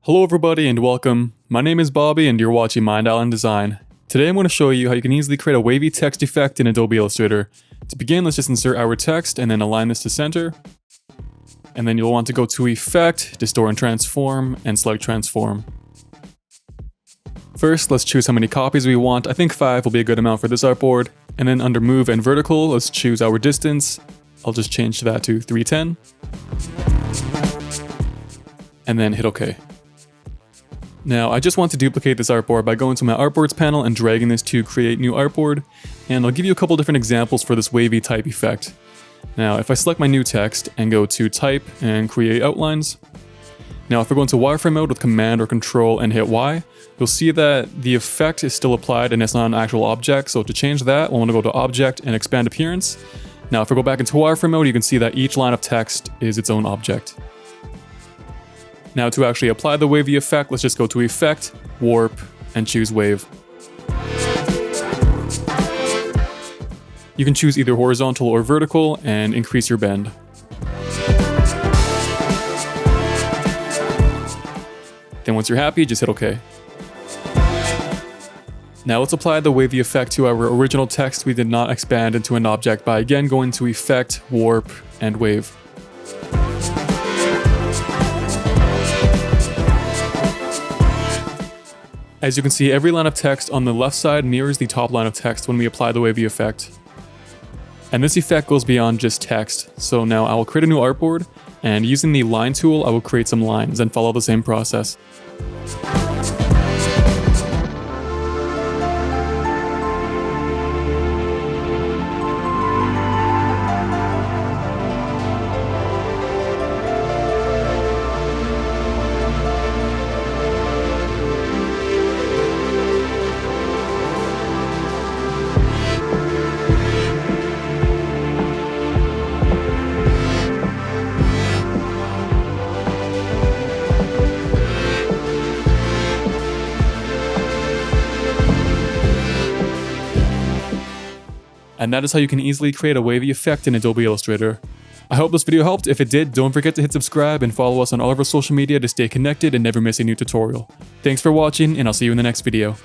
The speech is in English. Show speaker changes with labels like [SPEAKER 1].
[SPEAKER 1] Hello everybody and welcome. My name is Bobby and you're watching Mind Island Design. Today I'm going to show you how you can easily create a wavy text effect in Adobe Illustrator. To begin, let's just insert our text and then align this to center. And then you'll want to go to Effect, Distort and Transform, and select Transform. First, let's choose how many copies we want. I think 5 will be a good amount for this artboard. And then under Move and Vertical, let's choose our distance. I'll just change that to 310. And then hit OK. Now, I just want to duplicate this artboard by going to my artboards panel and dragging this to create new artboard, and I'll give you a couple different examples for this wavy type effect. Now, if I select my new text and go to type and create outlines, now if I go into wireframe mode with command or control and hit Y, you'll see that the effect is still applied and it's not an actual object. So to change that, we'll want to go to object and expand appearance. Now, if I go back into wireframe mode, you can see that each line of text is its own object. Now to actually apply the wavy effect, let's just go to Effect, Warp, and choose Wave. You can choose either horizontal or vertical and increase your bend. Then once you're happy, just hit OK. Now let's apply the wavy effect to our original text we did not expand into an object by again going to Effect, Warp, and Wave. As you can see, every line of text on the left side mirrors the top line of text when we apply the wavy effect. And this effect goes beyond just text, so now I will create a new artboard, and using the line tool, I will create some lines and follow the same process. And that is how you can easily create a wavy effect in Adobe Illustrator. I hope this video helped. If it did, don't forget to hit subscribe and follow us on all of our social media to stay connected and never miss a new tutorial. Thanks for watching, and I'll see you in the next video.